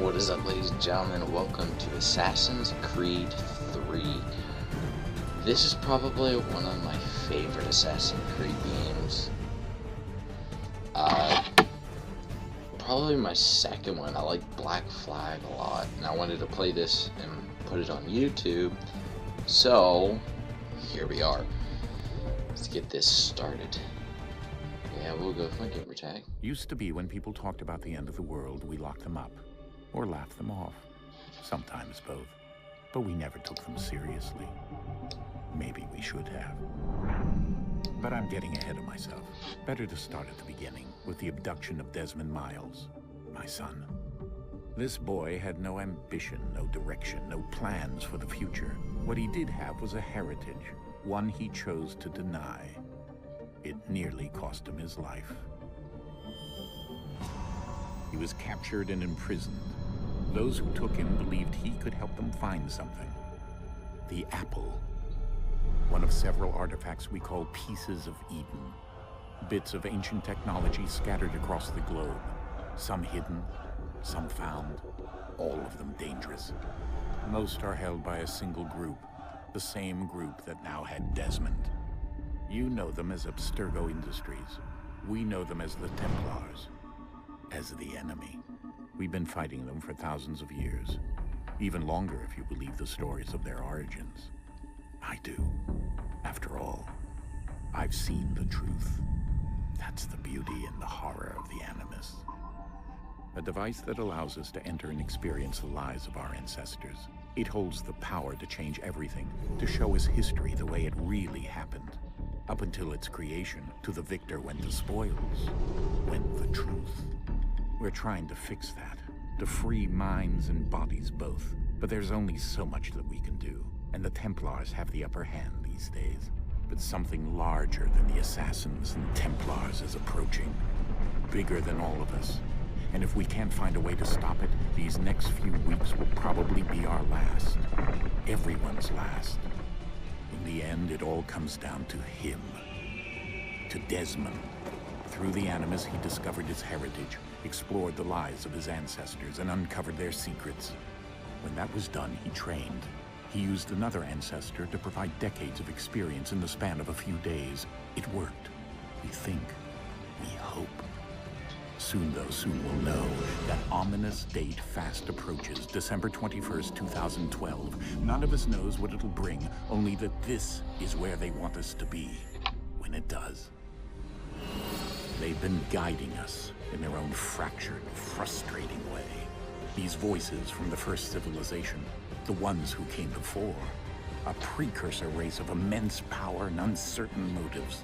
What is up, ladies and gentlemen? Welcome to Assassin's Creed 3. This is probably one of my favorite Assassin's Creed games. Probably my second one. I like Black Flag a lot, and I wanted to play this and put it on YouTube. So, here we are. Let's get this started. Yeah, we'll go for my gamer tag. Used to be when people talked about the end of the world, we locked them up. Or laughed them off. Sometimes both. But we never took them seriously. Maybe we should have. But I'm getting ahead of myself. Better to start at the beginning, with the abduction of Desmond Mills, my son. This boy had no ambition, no direction, no plans for the future. What he did have was a heritage, one he chose to deny. It nearly cost him his life. He was captured and imprisoned. Those who took him believed he could help them find something. The apple. One of several artifacts we call pieces of Eden. Bits of ancient technology scattered across the globe. Some hidden, some found, all of them dangerous. Most are held by a single group, the same group that now had Desmond. You know them as Abstergo Industries. We know them as the Templars, as the enemy. We've been fighting them for thousands of years. Even longer if you believe the stories of their origins. I do. After all, I've seen the truth. That's the beauty and the horror of the Animus. A device that allows us to enter and experience the lives of our ancestors. It holds the power to change everything, to show us history the way it really happened. Up until its creation, to the victor went the spoils, went the truth. We're trying to fix that, to free minds and bodies both. But there's only so much that we can do, and the Templars have the upper hand these days. But something larger than the Assassins and Templars is approaching, bigger than all of us. And if we can't find a way to stop it, these next few weeks will probably be our last. Everyone's last. In the end, it all comes down to him. To Desmond. Through the Animus, he discovered his heritage, explored the lives of his ancestors, and uncovered their secrets. When that was done, he trained. He used another ancestor to provide decades of experience in the span of a few days. It worked. We think. We hope. Soon, though, soon we'll know. That ominous date fast approaches, December 21st, 2012. None of us knows what it'll bring, only that this is where they want us to be, when it does. They've been guiding us in their own fractured, frustrating way. These voices from the first civilization, the ones who came before, a precursor race of immense power and uncertain motives.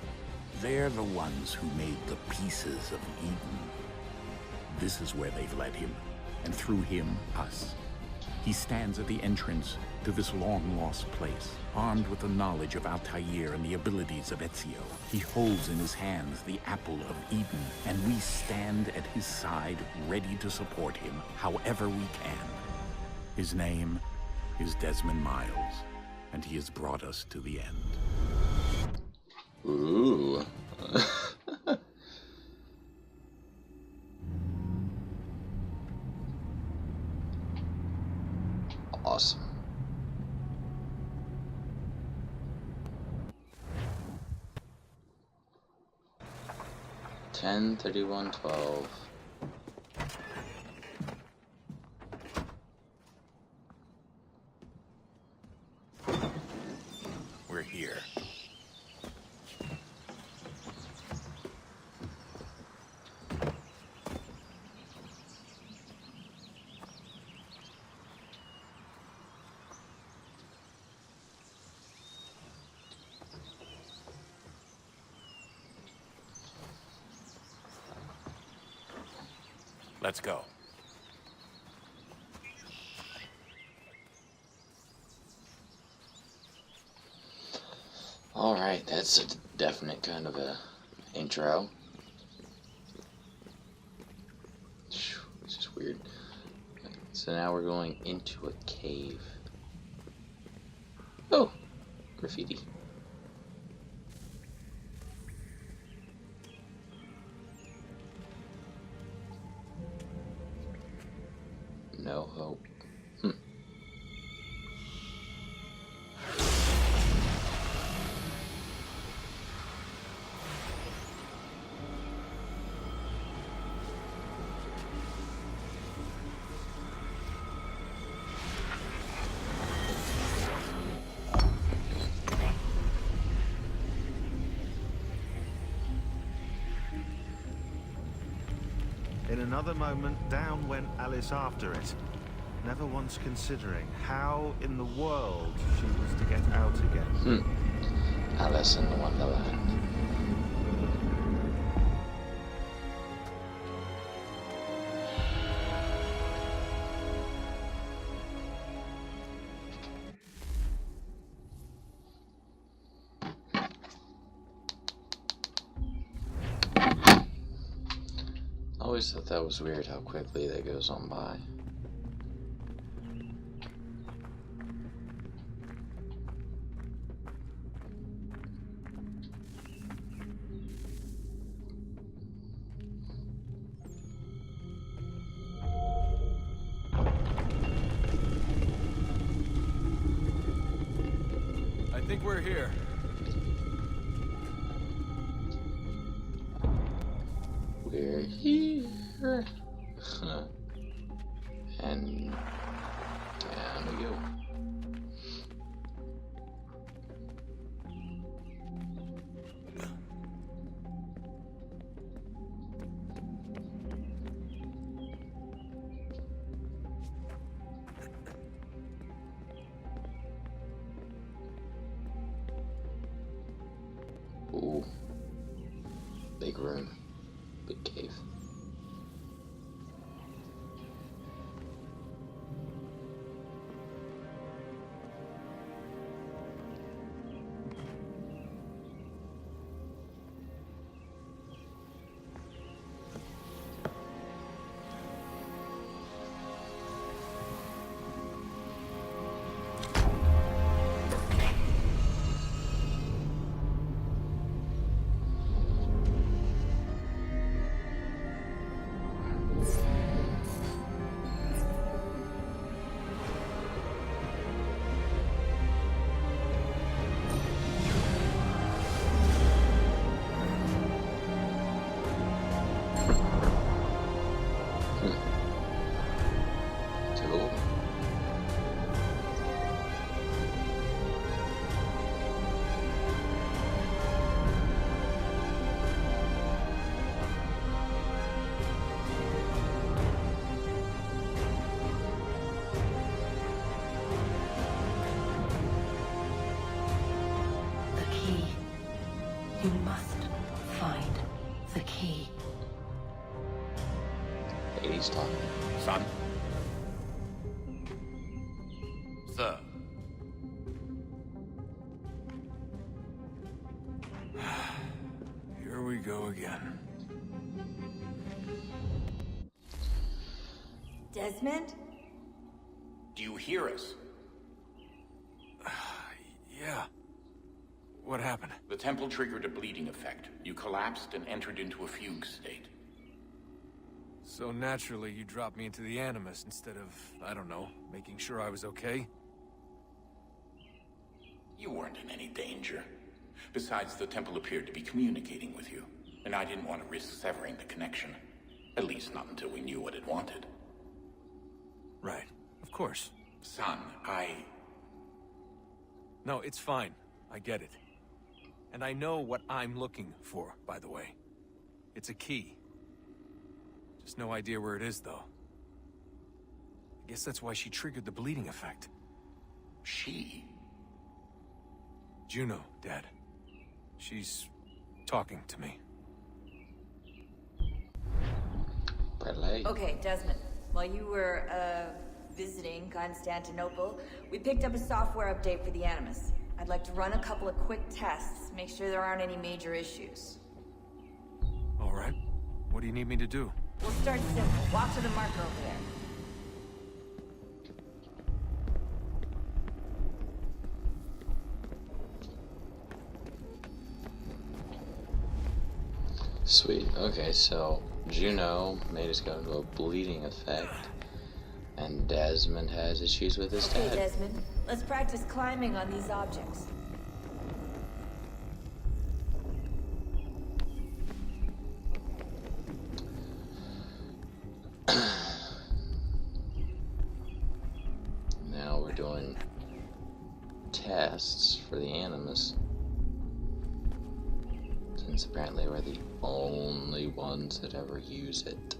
They're the ones who made the pieces of Eden. This is where they've led him, and through him, us. He stands at the entrance to this long-lost place, armed with the knowledge of Altair and the abilities of Ezio. He holds in his hands the apple of Eden, and we stand at his side, ready to support him however we can. His name is Desmond Mills, and he has brought us to the end. Ooh. Awesome. $10-31-12. We're here. Let's go. Alright, that's a definite kind of a intro. It's just weird. So now we're going into a cave. Oh, graffiti. No hope. In another moment, down went Alice after it, never once considering how in the world she was to get out again. Alice in the Wonderland. I always thought that was weird how quickly that goes on by. I think we're here. We're here. And down we go. Ooh. Big room. Big cave. Cool. The key. You must find the key. Hey, he's talking. Son? Sir. Here we go again. Desmond? Do you hear us? Yeah. What happened? The temple triggered a bleeding effect. You collapsed and entered into a fugue state. So naturally, you dropped me into the Animus instead of, I don't know, making sure I was okay? You weren't in any danger. Besides, the temple appeared to be communicating with you, and I didn't want to risk severing the connection. At least not until we knew what it wanted. Right. Of course. Son, No, it's fine. I get it. And I know what I'm looking for, by the way. It's a key. Just no idea where it is, though. I guess that's why she triggered the bleeding effect. She? Juno, Dad. She's talking to me. Relay. Okay, Desmond. While you were, visiting Constantinople, we picked up a software update for the Animus. I'd like to run a couple of quick tests, make sure there aren't any major issues. All right. What do you need me to do? We'll start simple. Walk to the marker over there. Sweet. Okay, so Juno made us go into a bleeding effect. And Desmond has issues with his Okay, dad. Desmond. Let's practice climbing on these objects. Now we're doing tests for the Animus. Since apparently we're the only ones that ever use it.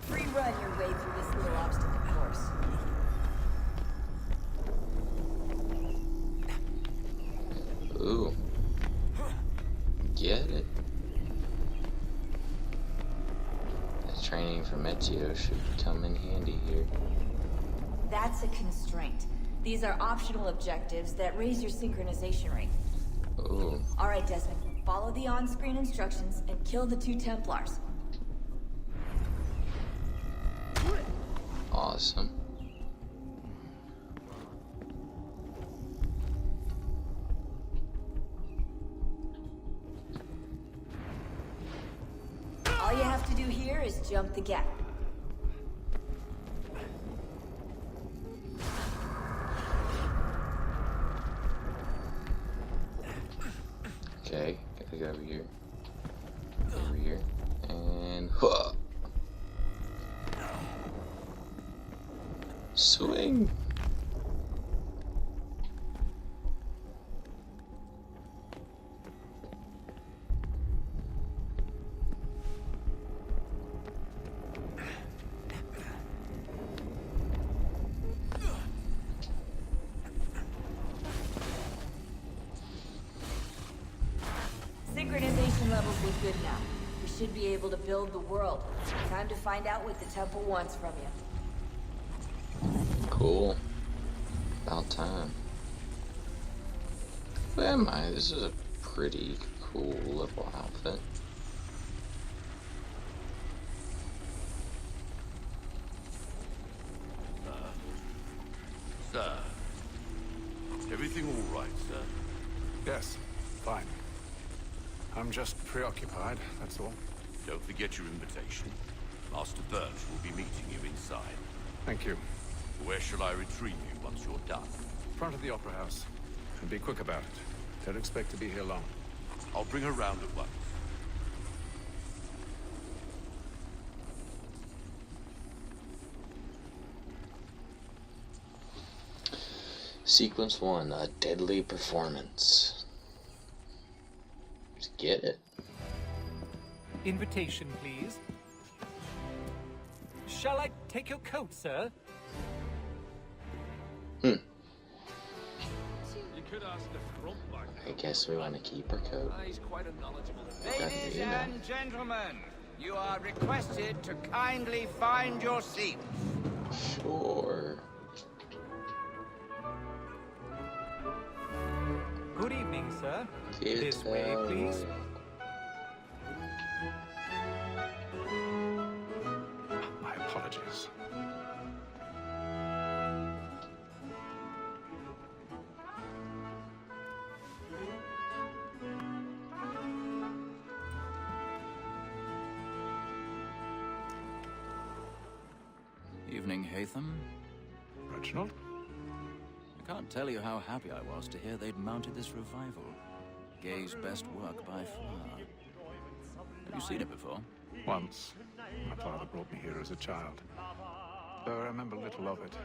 Free run your way through this little obstacle course. Ooh. Get it. The training from Ezio should come in handy here. That's a constraint. These are optional objectives that raise your synchronization rate. Ooh. Alright, Desmond. Follow the on-screen instructions and kill the 2 Templars. Awesome. All you have to do here is jump the gap. Okay, gotta go over here. Over here. And huh. Swing. Synchronization levels look good now. We should be able to build the world. Time to find out what the temple wants from you. Cool. About time. Who am I? This is a pretty cool little outfit. Sir. Everything all right, sir? Yes, fine. I'm just preoccupied, that's all. Don't forget your invitation. Master Birch will be meeting you inside. Thank you. Where shall I retrieve you once you're done? Front of the Opera House. And be quick about it. Don't expect to be here long. I'll bring her round at once. Sequence 1, a deadly performance. Let's get it. Invitation, please. Shall I take your coat, sir? I guess we want to keep her coat. He's quite a knowledgeable. Ladies and gentlemen, you are requested to kindly find your seats. Sure. Good evening, sir. Get This way, please. My apologies. Evening, Hatham. Reginald? I can't tell you how happy I was to hear they'd mounted this revival. Gay's best work by far. Have you seen it before? Once. My father brought me here as a child. Though I remember little of it.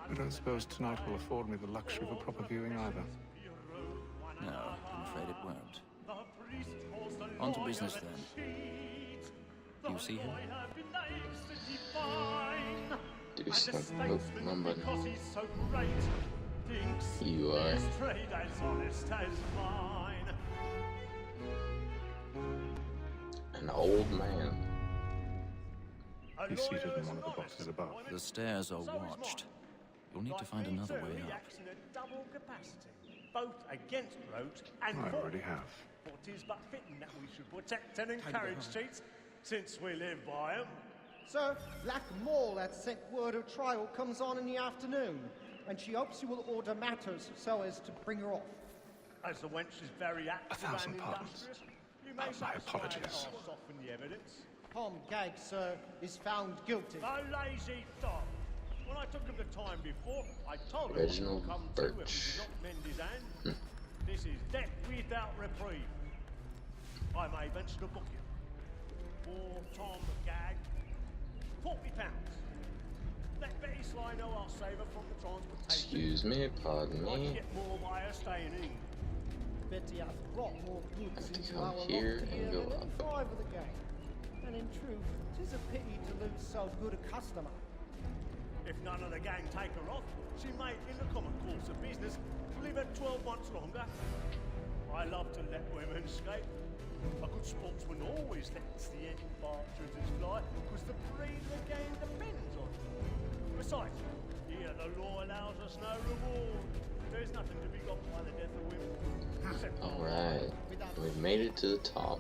I don't suppose tonight will afford me the luxury of a proper viewing either. No, I'm afraid it won't. On to business then. Do you see him? Do something. One button. You are. An old man. He's seated in one of the boxes above. The stairs are watched. You'll need to find another way up. Double capacity, both against roads and I already have. What is but fitting that we should protect and encourage cheats, since we live by 'em. Sir, Black Mall had sent word her trial comes on in the afternoon, and she hopes you will order matters so as to bring her off. As the wench is very active and 1,000 pardons. industrious, you My apologies. Soften the evidence. Tom Gagg, sir, is found guilty. A lazy dog. When I took him the time before, I told him Reginald what would come to if he Birch. did not mend his hand. This is death without reprieve. I may venture to book you. For Tom Gagg, £40. Let Betty Sly know I'll save her from the transportation. Excuse me, pardon I can me. get more by her staying in. Betty has brought more I goods have to into come our here loft and go than up. 5 of the gang. And in truth, 'tis a pity to lose so good a customer. If none of the gang take her off, she may, in the common course of business, live at 12 months longer. I love to let women escape. A good sportsman always lets the end partridges fly, because the breed of the game depends on it. Besides, here the law allows us no reward. There's nothing to be got by the death of women. Alright, we've made it to the top.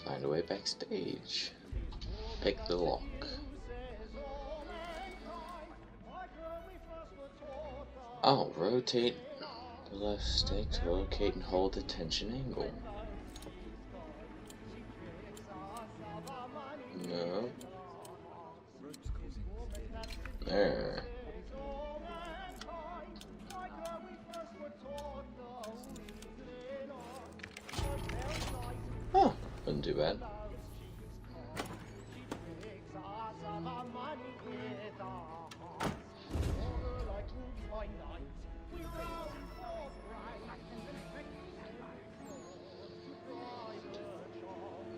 Find a way backstage. Pick the lock. Oh, rotate the left stick to locate and hold the tension angle. No. There. Oh, wasn't too bad.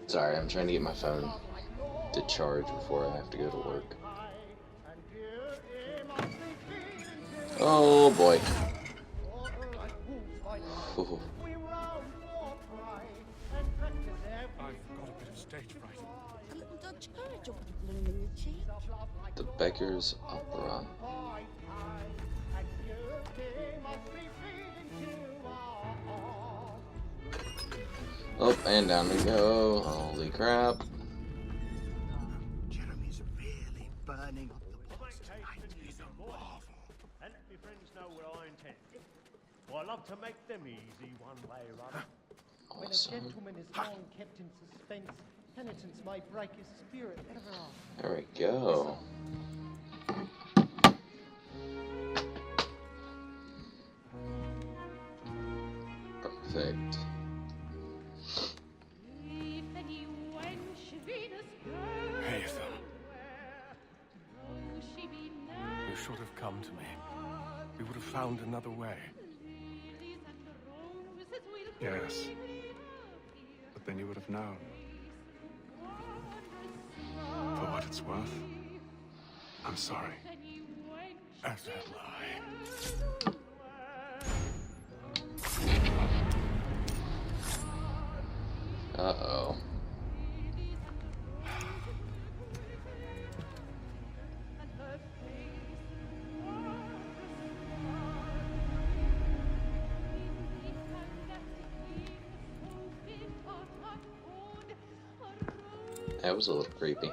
Sorry, I'm trying to get my phone to charge before I have to go to work. Oh boy. Ooh. I've got a bit of stage fright. A little Dutch courage or bloom in your cheek. The Beggar's Opera. Oh, and down we go. Holy crap. Jeremy's really burning up the place tonight. And let my friends know what I intend. Well, I love to make them easy one way or other. When a gentleman is long kept in suspense, penitence may break his spirit ever after. There we go. Perfect. Hey, Ethan. You should have come to me. We would have found another way. Yes. But then you would have known. For what it's worth, I'm sorry. As am I. Uh-oh. That was a little creepy.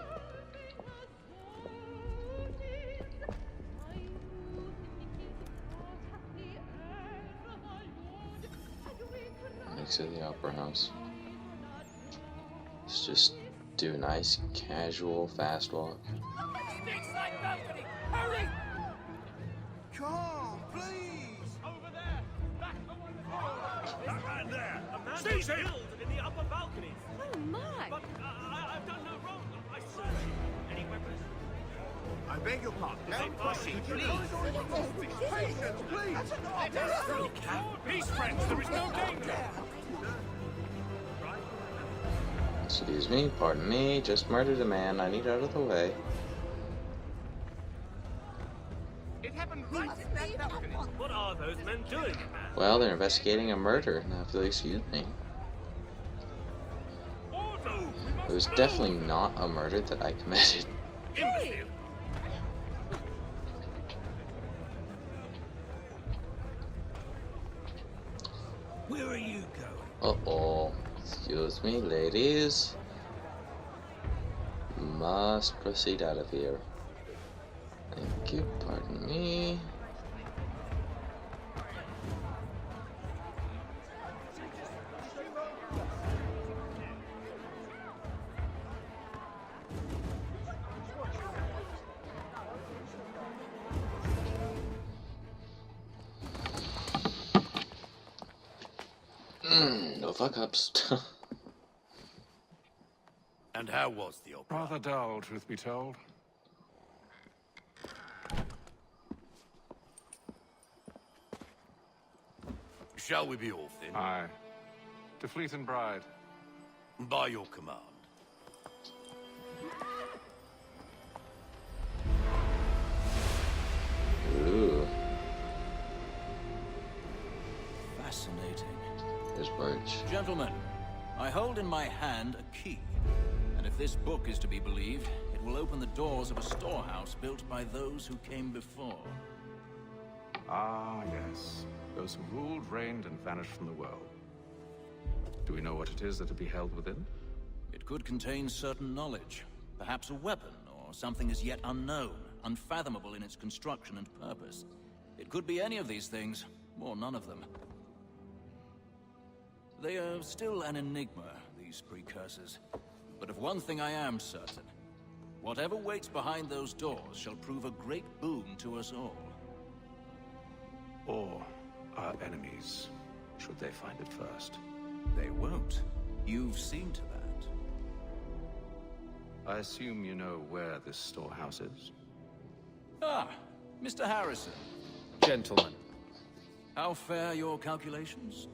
Next to the Opera House. Let's just do a nice, casual, fast walk. Hurry! Come, please! Over there! Back the one That man there! A man Seize him! killed in the upper balcony. Oh my! But I've done no wrong. I searched him. Any weapons? I beg your pardon. No pushing, please. Patience, please! Let us through, Cap. Peace, friends. There is no danger. Excuse me, pardon me, just murdered a man, I need out of the way. It happened right in that balcony. What are those men doing, man? Well, they're investigating a murder, now if you'll excuse me. It was definitely not a murder that I committed. Imbecile. Where are you going? Uh-oh. Excuse me, ladies. Must proceed out of here. Thank you, pardon me. No fuck ups. And how was the opera? Rather dull, truth be told. Shall we be off then? Aye. To Fleet and Bride. By your command. Ooh. Fascinating. There's Birch. Gentlemen, I hold in my hand a key. And if this book is to be believed, it will open the doors of a storehouse built by those who came before. Ah, yes. Those who ruled, reigned, and vanished from the world. Do we know what it is that to be held within? It could contain certain knowledge. Perhaps a weapon, or something as yet unknown, unfathomable in its construction and purpose. It could be any of these things, or none of them. They are still an enigma, these precursors. But of one thing I am certain. Whatever waits behind those doors shall prove a great boon to us all. Or our enemies, should they find it first? They won't. You've seen to that. I assume you know where this storehouse is? Ah, Mr. Harrison. Gentlemen, How fare your calculations?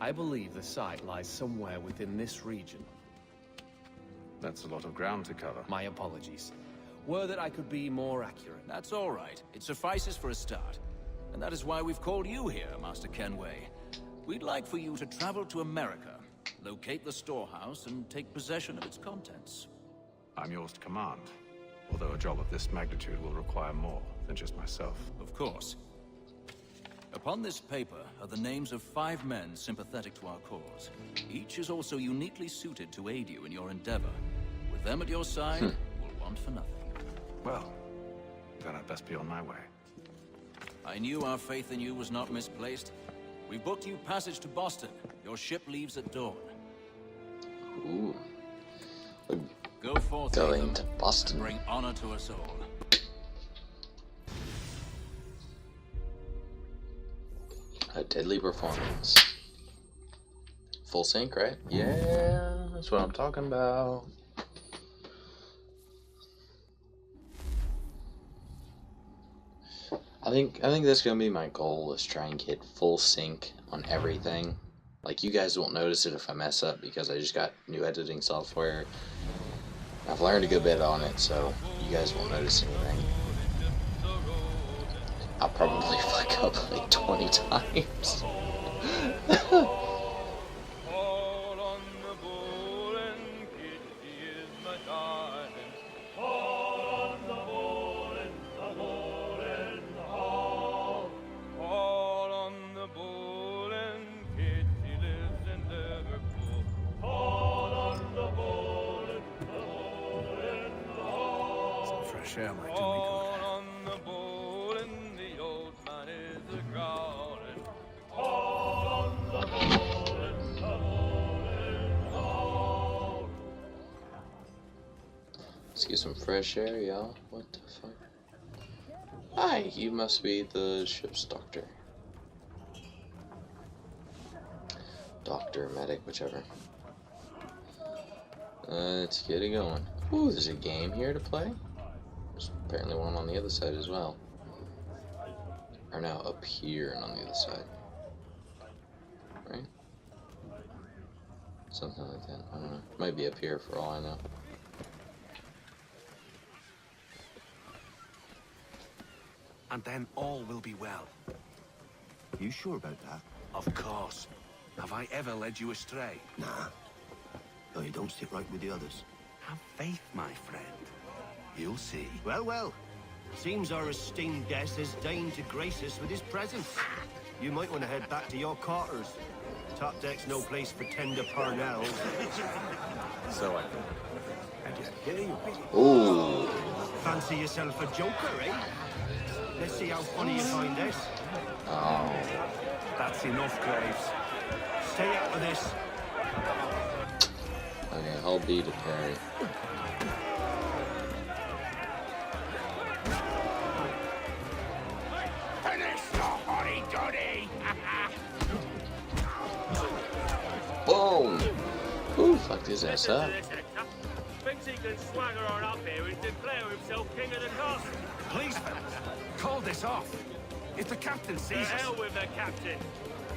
I believe the site lies somewhere within this region. That's a lot of ground to cover. My apologies. Were that I could be more accurate. That's all right. It suffices for a start. And that is why we've called you here, Master Kenway. We'd like for you to travel to America, locate the storehouse, and take possession of its contents. I'm yours to command, although a job of this magnitude will require more than just myself. Of course. Upon this paper are the names of 5 men sympathetic to our cause. Each is also uniquely suited to aid you in your endeavor. With them at your side, we'll want for nothing. Well, then I'd best be on my way. I knew our faith in you was not misplaced. We booked you passage to Boston. Your ship leaves at dawn. Ooh. Go forth, Going Ethan, to Boston. and bring honor to us all. A deadly performance. Full sync, right? Yeah, that's what I'm talking about. I think that's gonna be my goal, is try and get full sync on everything. Like, you guys won't notice it if I mess up because I just got new editing software. I've learned a good bit on it, so you guys won't notice anything. I'll probably fuck up like 20 times. Some fresh air might do me good. Let's get some fresh air, y'all. What the fuck? Hi, you must be the ship's doctor. Doctor, medic, whichever. Let's get it going. Ooh, there's a game here to play. There's apparently one on the other side as well. Or now up here and on the other side. Right? Something like that. I don't know. Might be up here for all I know. And then all will be well. You sure about that? Of course. Have I ever led you astray? Nah. No, you don't sit right with the others. Have faith, my friend. You'll see. Well, well. Seems our esteemed guest has deigned to grace us with his presence. You might want to head back to your quarters. Top deck's no place for tender parnells. So I think. And yet here you be. Ooh. Fancy yourself a joker, eh? Let's see how funny you find this. Oh. That's enough, Graves. Stay out of this. Okay, I'll beat it, Perry. Finish your horny doddy! Fucked his ass Listen up. to this, Hector. Thinks he can swagger on up here and declare himself king of the castle. Please, fellas, call this off. If the captain To sees hell us... with the captain.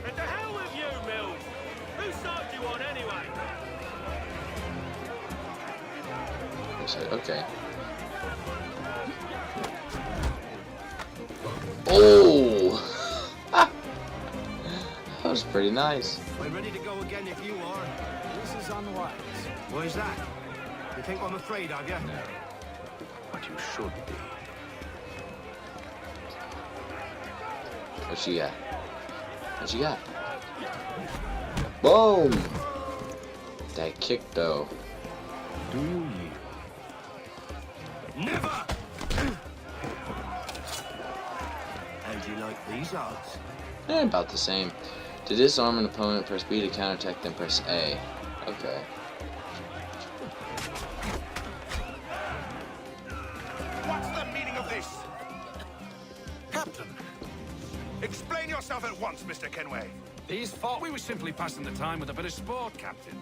And to hell with you, Mills. Whose side do you on anyway? He said, okay. Oh! That was pretty nice. We're ready to go again if you are. This is unwise. Why is that? You think I'm afraid of you? No. But you should be. What she got? What she got? Boom! That kick though. Do you yield? Never! How'd you like these odds? Eh, about the same. To disarm an opponent, press B. To counterattack, then press A. Okay. What's the meaning of this? Captain, explain yourself at once, Mr. Kenway. These fought. We were simply passing the time with a bit of sport, Captain.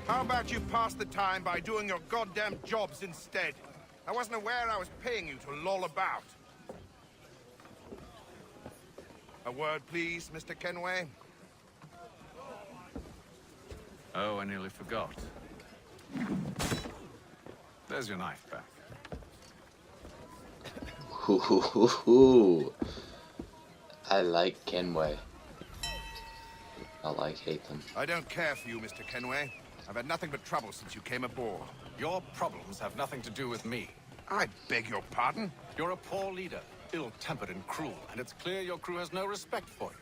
How about you pass the time by doing your goddamn jobs instead? I wasn't aware I was paying you to loll about. A word, please, Mr. Kenway. Oh, I nearly forgot. There's your knife back. Hoo hoo hoo hoo. I like Kenway. I like Hatham. I don't care for you, Mr. Kenway. I've had nothing but trouble since you came aboard. Your problems have nothing to do with me. I beg your pardon? You're a poor leader, ill-tempered and cruel, and it's clear your crew has no respect for you.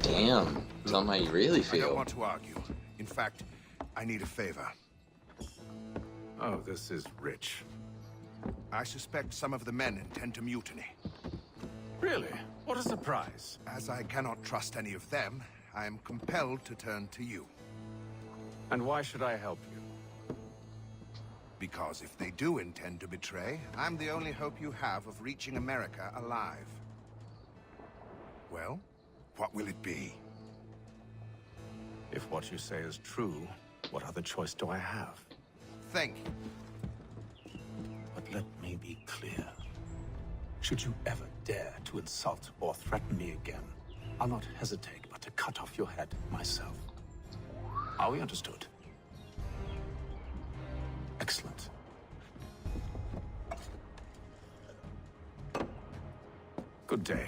Damn. Tell them how you really I don't feel. want to argue. In fact, I need a favor. Oh, this is rich. I suspect some of the men intend to mutiny. Really? What a surprise. As I cannot trust any of them, I am compelled to turn to you. And why should I help you? Because if they do intend to betray, I'm the only hope you have of reaching America alive. Well, what will it be? If what you say is true, what other choice do I have? Thank you. But let me be clear. Should you ever dare to insult or threaten me again, I'll not hesitate but to cut off your head myself. Are we understood? Excellent. Good day.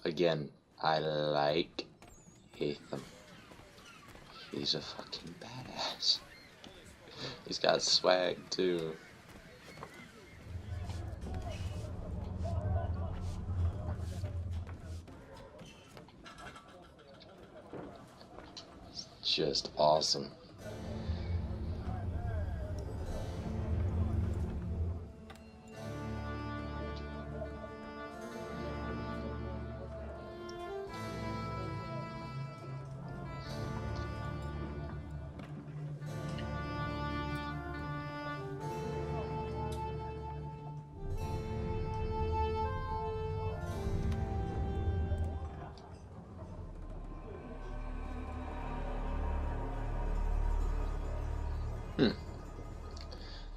Again, I like Hatham. He's a fucking badass. He's got swag too. Just awesome.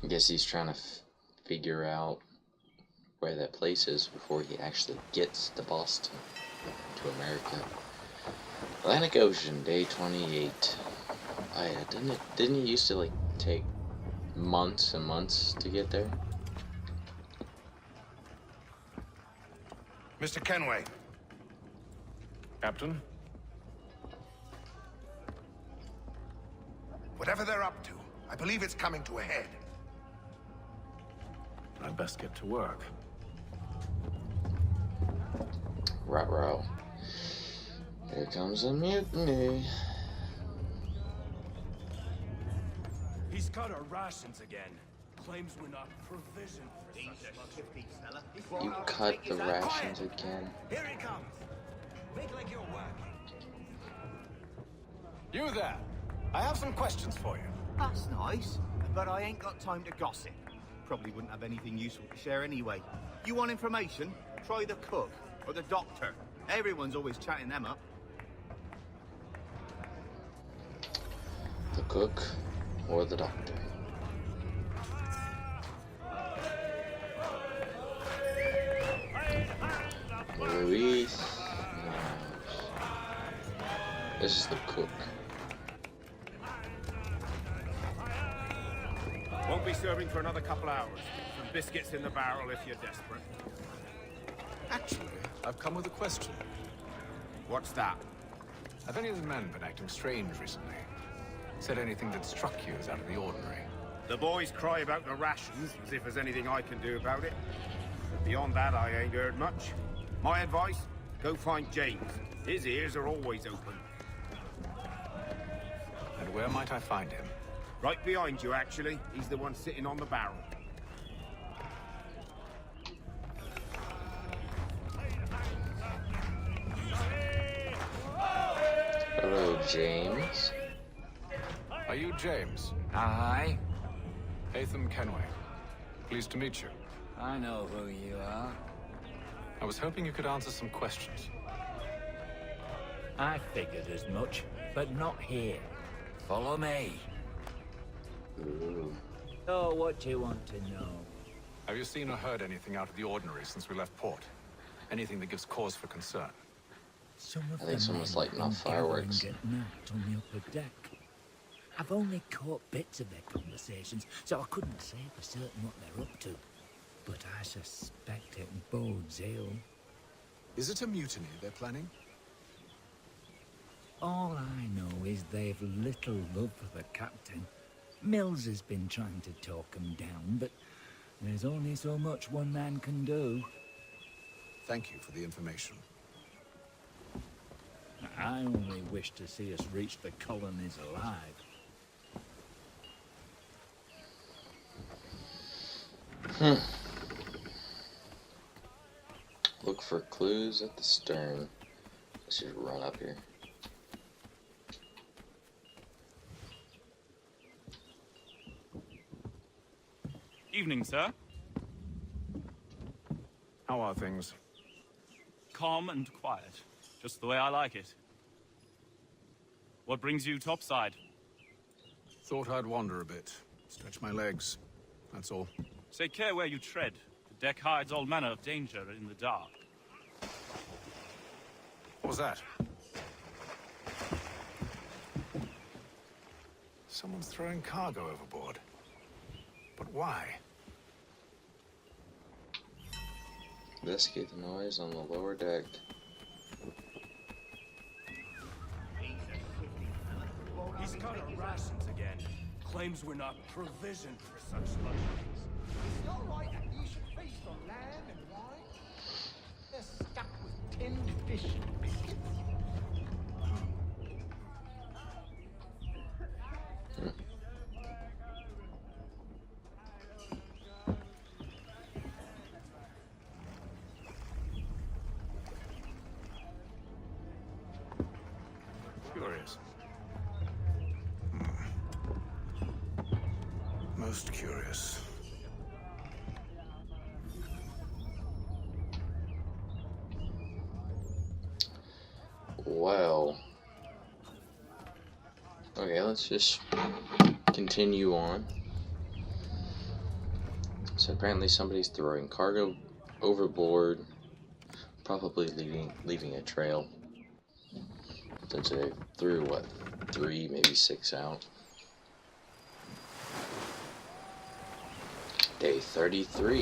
I guess he's trying to figure out where that place is before he actually gets to Boston, to America. Atlantic Ocean, day 28. Oh yeah, didn't it used to like take months and months to get there? Mr. Kenway. Captain? Whatever they're up to, I believe it's coming to a head. I'd best get to work. Ruh-roh. Here comes a mutiny. He's cut our rations again. Claims we're not provisioned for You cut the rations again. Here he comes. Make like you're working. You there. I have some questions for you. That's nice, but I ain't got time to gossip. Probably wouldn't have anything useful to share anyway. You want information? try the cook or the doctor? Everyone's always chatting them up. The cook or the doctor? Luis. This is the cook. Won't be serving for another couple hours. Some biscuits in the barrel if you're desperate. Actually, I've come with a question. What's that? Have any of the men been acting strange recently? Said anything that struck you as out of the ordinary? The boys cry about the rations, as if there's anything I can do about it. But beyond that, I ain't heard much. My advice? Go find James. His ears are always open. And where might I find him? Right behind you, actually. He's the one sitting on the barrel. Hello, James. Are you James? Aye. Hatham Kenway. Pleased to meet you. I know who you are. I was hoping you could answer some questions. I figured as much, but not here. Follow me. Ooh. Oh, what do you want to know? Have you seen or heard anything out of the ordinary since we left port? Anything that gives cause for concern? I think someone's lighting off fireworks. Get knocked on the upper deck. I've only caught bits of their conversations, so I couldn't say for certain what they're up to. But I suspect it bodes ill. Is it a mutiny they're planning? All I know is they've little love for the captain. Mills has been trying to talk him down, but there's only so much one man can do. Thank you for the information. I only wish to see us reach the colonies alive. Look for clues at the stern. Let's just run up here. Evening, sir. How are things? Calm and quiet. Just the way I like it. What brings you topside? Thought I'd wander a bit. Stretch my legs. That's all. Take care where you tread. The deck hides all manner of danger in the dark. What was that? Someone's throwing cargo overboard. But why? Investigate the noise on the lower deck. He's got our rations again. Claims we're not provisioned for such luxuries. It's not right that you should feast on lamb and wine. They're stuck with tinned fish and biscuits. Curious. Most curious. Well. Okay, let's just continue on. So apparently somebody's throwing cargo overboard, probably leaving a trail. Since they threw, what, 3, maybe 6 out. Day 33.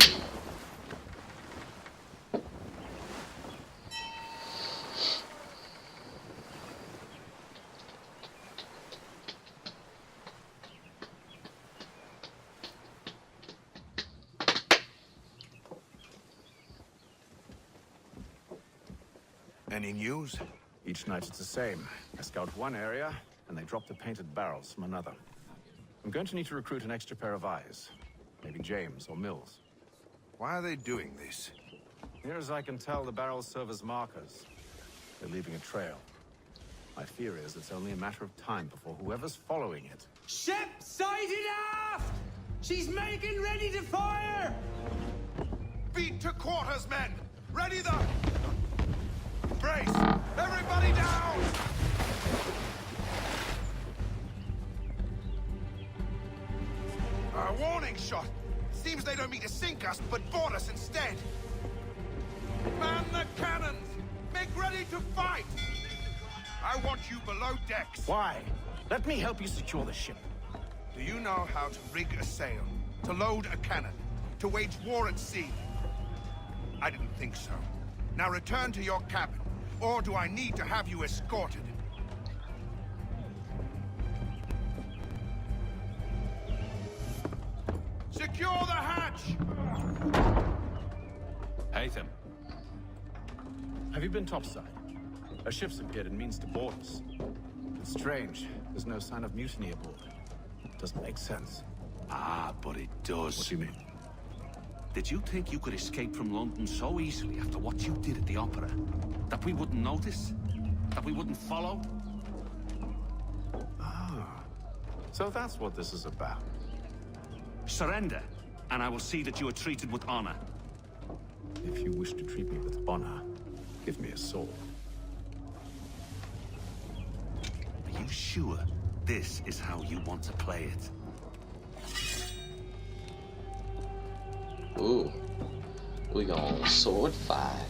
Any news? Each night it's the same. I scout one area, and they drop the painted barrels from another. I'm going to need to recruit an extra pair of eyes. Maybe James or Mills. Why are they doing this? Near as I can tell, the barrels serve as markers. They're leaving a trail. My fear is it's only a matter of time before whoever's following it. Ship sighted aft! She's making ready to fire! Beat to quarters, men! Ready though! Brace! Everybody down! A warning shot! Seems they don't mean to sink us, but board us instead! Man the cannons! Make ready to fight! I want you below decks. Why? Let me help you secure the ship. Do you know how to rig a sail? To load a cannon? To wage war at sea? I didn't think so. Now return to your cabin, or do I need to have you escorted? Secure the hatch! Haytham. Have you been topside? A ship's appeared and means to board us. It's strange. There's no sign of mutiny aboard. Doesn't make sense. Ah, but it does. What do you mean? Did you think you could escape from London so easily after what you did at the opera? That we wouldn't notice? That we wouldn't follow? Ah. So that's what this is about. Surrender, and I will see that you are treated with honor. If you wish to treat me with honor, give me a sword. Are you sure this is how you want to play it? Ooh, we gonna sword fight.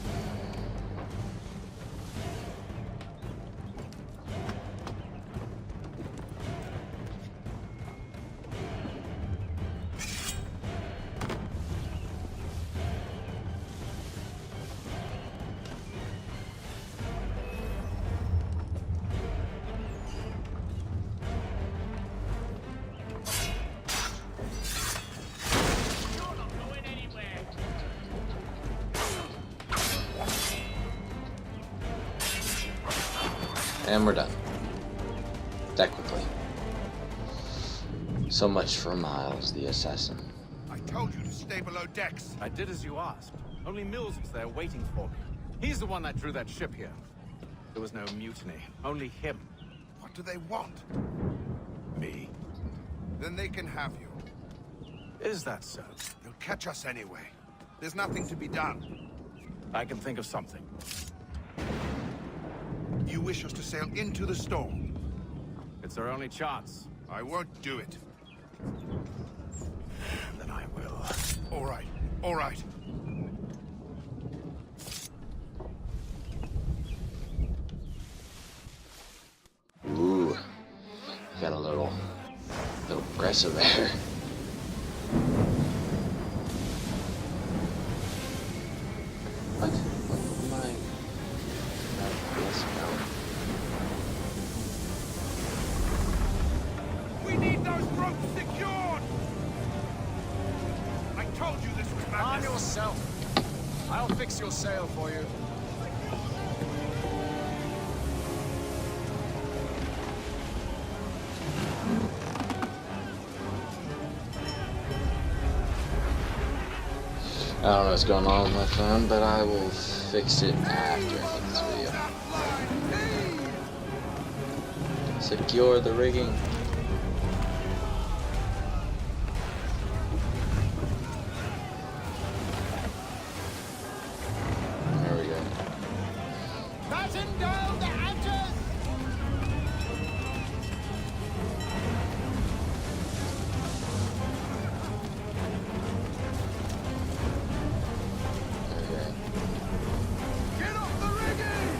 And we're done. That quickly. So much for Miles, the assassin. I told you to stay below decks. I did as you asked. Only Mills was there waiting for me. He's the one that drew that ship here. There was no mutiny. Only him. What do they want? Me. Then they can have you. Is that so? They'll catch us anyway. There's nothing to be done. I can think of something. You wish us to sail into the storm? It's our only chance. I won't do it. Then I will. All right. All right. Ooh, got a little aggressive there. What? What am I? Yes, no. We need those ropes secured! I told you this was madness. Arm yourself. I'll fix your sail for you. I don't know what's going on with my phone, but I will fix it after I make this video. Secure the rigging. There we go. Batten down the hatches! Okay. Get off the rigging!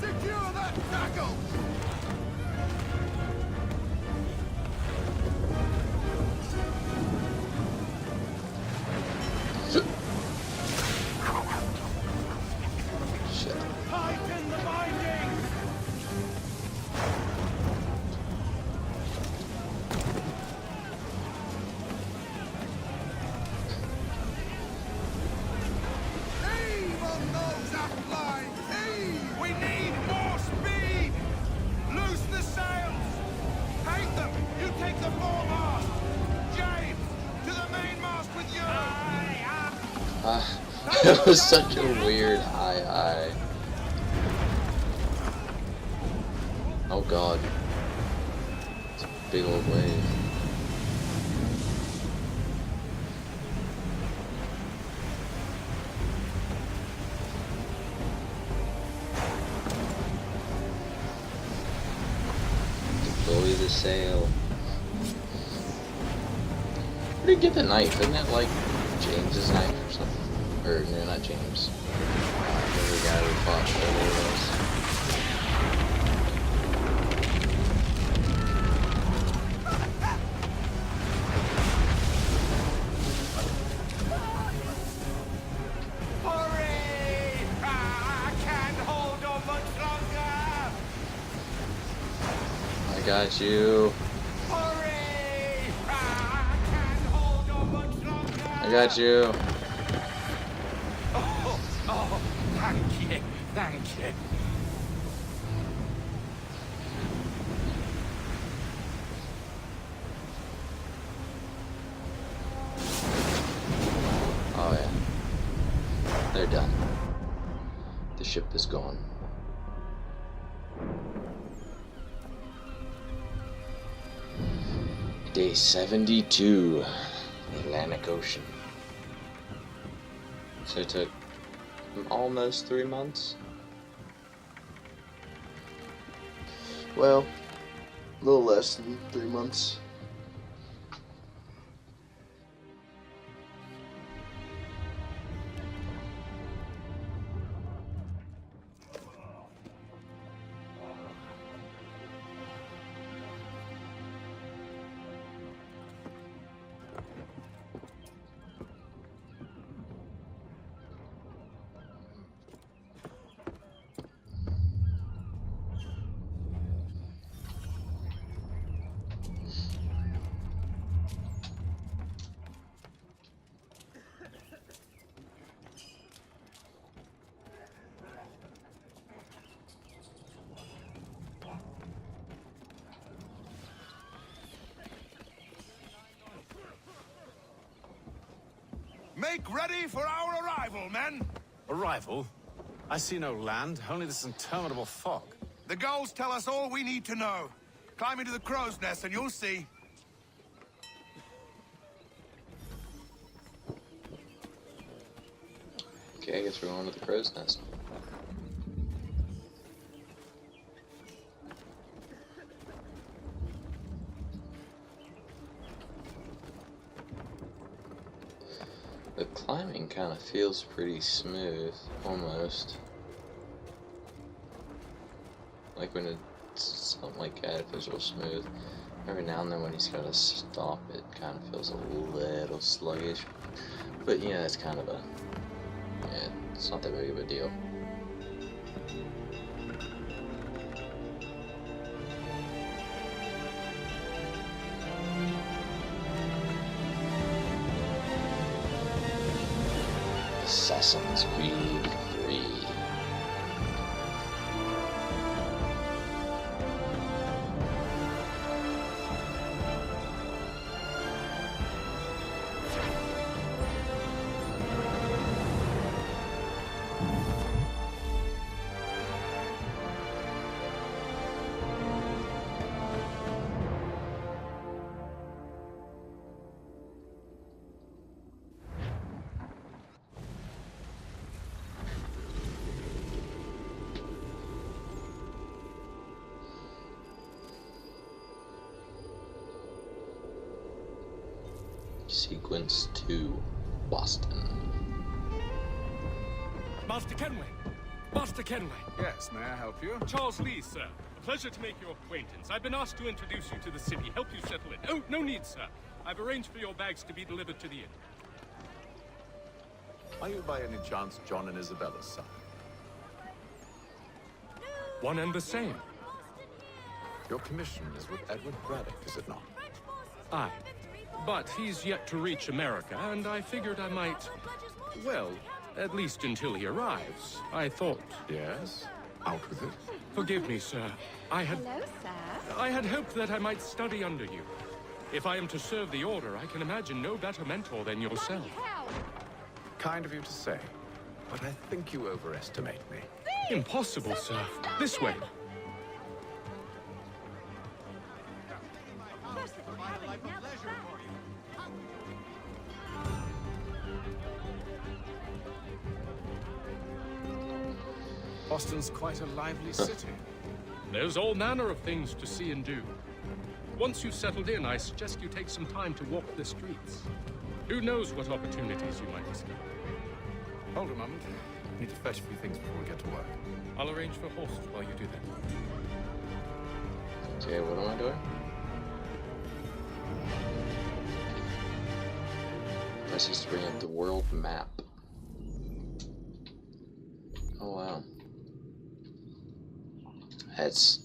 Secure that tackle! Shit. Tighten the bindings! Heave on those aft lines! Heave! We need more speed! Loose the sails! Take them! You take the foremast! James! To the mainmast with you! It was such a weird aye. Oh god. It's a big old wave. to sail. Where did he get the knife? Isn't it like James's knife or something? Or no, not James. The guy who fought earlier was. Hurry! I can't hold on much longer! I got you. Hurry! I can't hold on much longer! I got you. Oh, thank you, thank you. Oh yeah. They're done. The ship is gone. Day 72. Atlantic Ocean. So it took almost 3 months. Well, a little less than 3 months. Make ready for our arrival, men! Arrival? I see no land, only this interminable fog. The gulls tell us all we need to know. Climb into the crow's nest and you'll see. Okay, I guess we're going to the crow's nest. The climbing kind of feels pretty smooth, almost. Like when it's something like that, it feels real smooth. Every now and then when he's got to stop, it kind of feels a little sluggish. But yeah, it's kind of a, yeah, it's not that big of a deal. Assassin's Creed 3. Sequence 2, Boston. Master Kenway! Master Kenway! Yes, may I help you? Charles Lee, sir. A pleasure to make your acquaintance. I've been asked to introduce you to the city, help you settle in. Oh, no need, sir. I've arranged for your bags to be delivered to the inn. Are you by any chance John and Isabella's son? One and the same. Your commission is with Edward Braddock, is it not? Aye. But he's yet to reach America, and I figured I might... Well, at least until he arrives, I thought... Yes? Out with it. Forgive me, sir. Hello, sir. I had hoped that I might study under you. If I am to serve the Order, I can imagine no better mentor than yourself. Kind of you to say, but I think you overestimate me. Impossible, sir. This way. Boston's quite a lively city. There's all manner of things to see and do. Once you've settled in, I suggest you take some time to walk the streets. Who knows what opportunities you might discover. Hold a moment. I need to fetch a few things before we get to work. I'll arrange for horses while you do that. Okay, what am I doing? Press is to bring up the world map. Oh wow. That's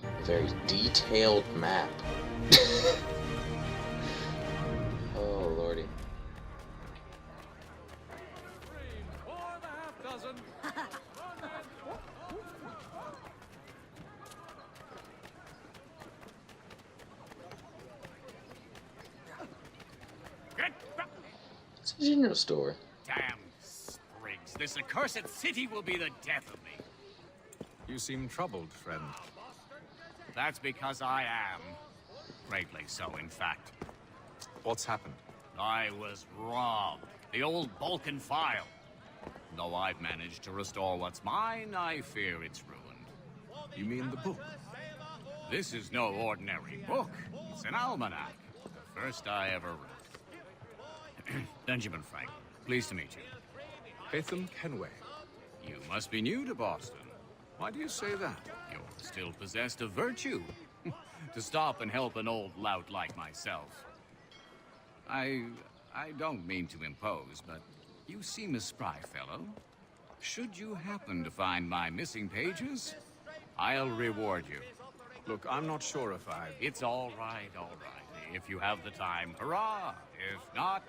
a very detailed map. Oh lordy. It's a general store. Damn sprigs. This accursed city will be the death of me. You seem troubled, friend. That's because I am. Greatly so, in fact. What's happened? I was robbed. The old Balkan file. Though I've managed to restore what's mine, I fear it's ruined. You mean the book? This is no ordinary book. It's an almanac. The first I ever wrote. Benjamin Franklin, pleased to meet you. Hatham Kenway. You must be new to Boston. Why do you say that? You're still possessed of virtue. To stop and help an old lout like myself. I don't mean to impose, but you seem a spry fellow. Should you happen to find my missing pages, I'll reward you. Look, I'm not sure if I... It's all right, all right. If you have the time, hurrah. If not,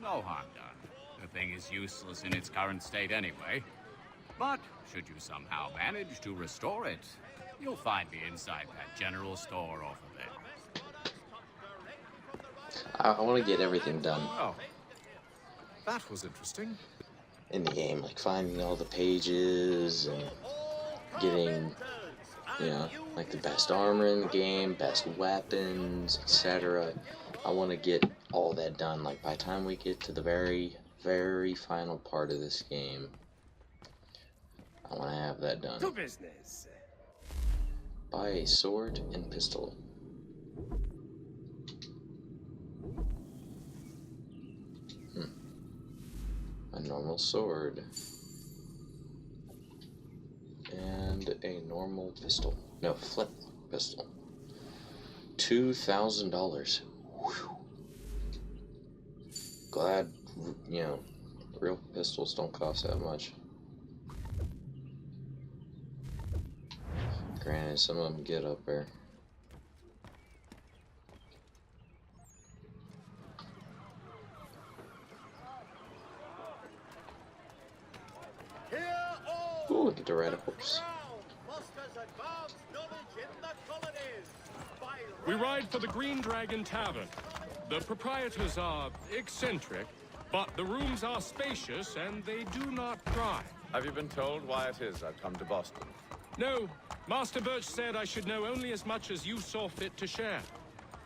no harm done. The thing is useless in its current state anyway. But should you somehow manage to restore it, you'll find me inside that general store over there. I want to get everything done. Oh. That was interesting. In the game, like finding all the pages and getting, you know, like the best armor in the game, best weapons, etc. I want to get all that done. Like by the time we get to the very, very final part of this game, I want to have that done. To business. Buy a sword and pistol. A normal sword. And a normal pistol. No, flip pistol. $2,000. Glad, you know, real pistols don't cost that much. Granted, some of them get up there. Ooh, look at the red horse. We ride for the Green Dragon Tavern. The proprietors are eccentric, but the rooms are spacious and they do not cry. Have you been told why it is I've come to Boston? No, Master Birch said I should know only as much as you saw fit to share.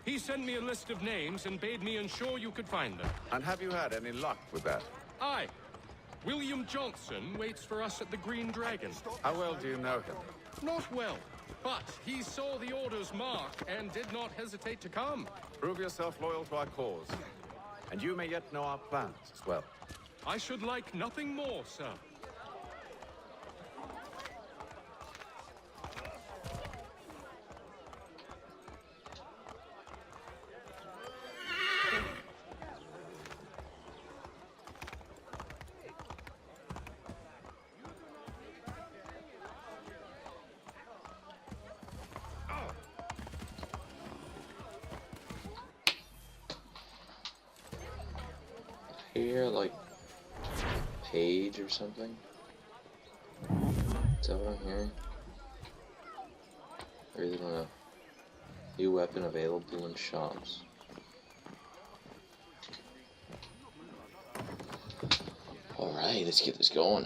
He sent me a list of names and bade me ensure you could find them. And have you had any luck with that? Aye. William Johnson waits for us at the Green Dragon. How well do you know him? Not well, but he saw the order's mark and did not hesitate to come. Prove yourself loyal to our cause. And you may yet know our plans as well. I should like nothing more, sir. Here, like, page or something? Is that what I'm hearing? I really don't know. New weapon available in shops. Alright, let's get this going.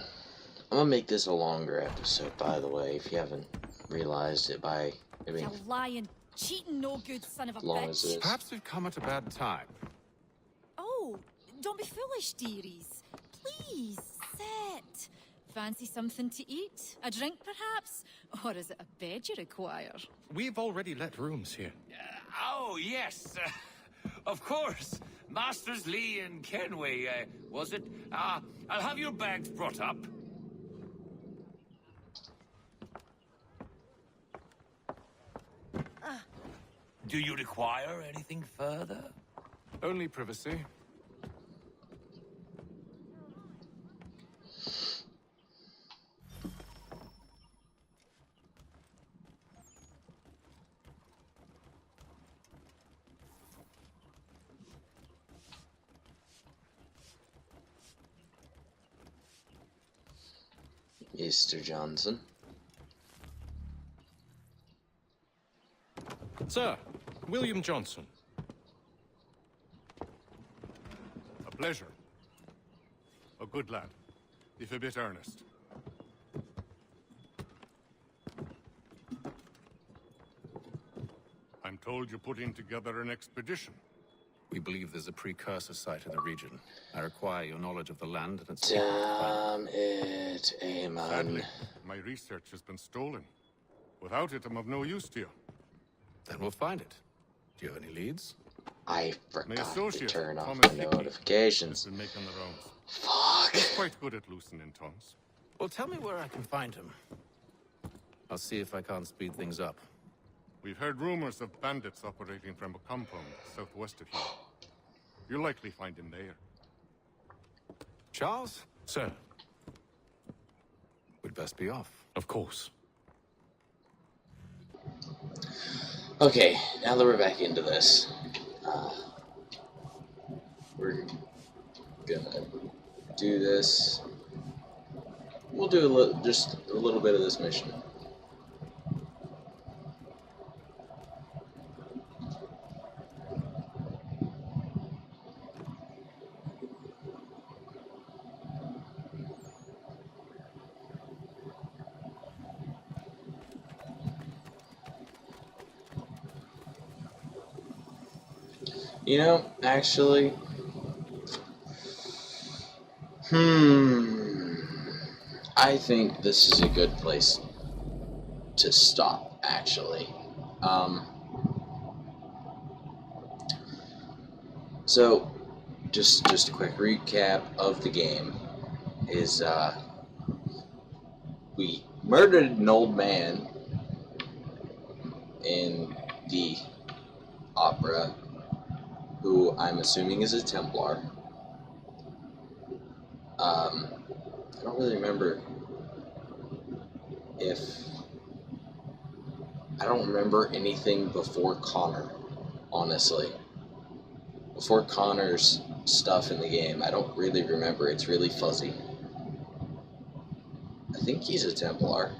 I'm gonna make this a longer episode, by the way, if you haven't realized it by, I mean, You lying, cheating, no good son of a long as bitch. it is. Perhaps we've come at a bad time. Oh, don't be foolish, dearies. Please, sit. fancy something to eat? A drink, perhaps? Or is it a bed you require? We've already let rooms here. Oh, yes. Of course. Masters Lee and Kenway, was it? I'll have your bags brought up. Do you require anything further? Only privacy. Mr. Johnson. Sir, William Johnson. A pleasure. A good lad, if a bit earnest. I'm told you're putting together an expedition. We believe there's a precursor site in the region. I require your knowledge of the land and its Damn it, Amon. Sadly, my research has been stolen. Without it, I'm of no use to you. Then we'll find it. Do you have any leads? I forgot to turn off Thomas my Hickey, notifications. has been making the rounds. Fuck. He's quite good at loosening tongues. Well, tell me where I can find him. I'll see if I can't speed things up. We've heard rumors of bandits operating from a compound southwest of here. You'll likely find him there. Charles? Sir. We'd best be off. Of course. Okay, now that we're back into this, we're gonna do this. We'll do just a little bit of this mission. You know, actually, I think this is a good place to stop, actually. So, just a quick recap of the game is, we murdered an old man in the opera, who I'm assuming is a Templar. I don't really remember I don't remember anything before Connor, honestly. Before Connor's stuff in the game, I don't really remember. It's really fuzzy. I think he's a Templar.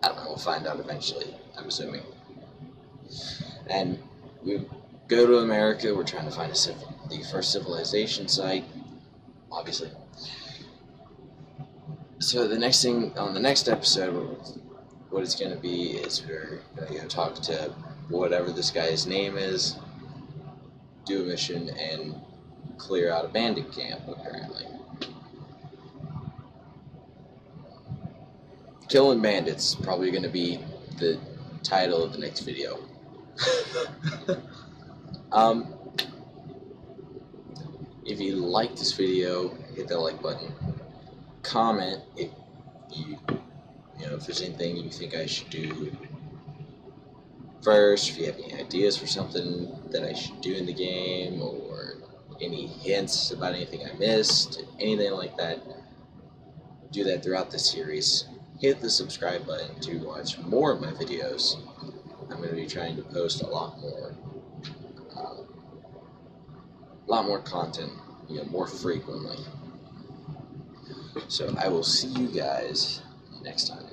I don't know, we'll find out eventually, I'm assuming. And we go to America, we're trying to find the first civilization site, obviously. So the next thing, on the next episode, what it's going to be is we're going to talk to whatever this guy's name is, do a mission, and clear out a bandit camp, apparently. Killing bandits, probably going to be the title of the next video. If you like this video, hit that like button. Comment if if there's anything you think I should do first, if you have any ideas for something that I should do in the game, or any hints about anything I missed, anything like that. Do that throughout the series. Hit the subscribe button to watch more of my videos. I'm going to be trying to post a lot more content, more frequently. So I will see you guys next time.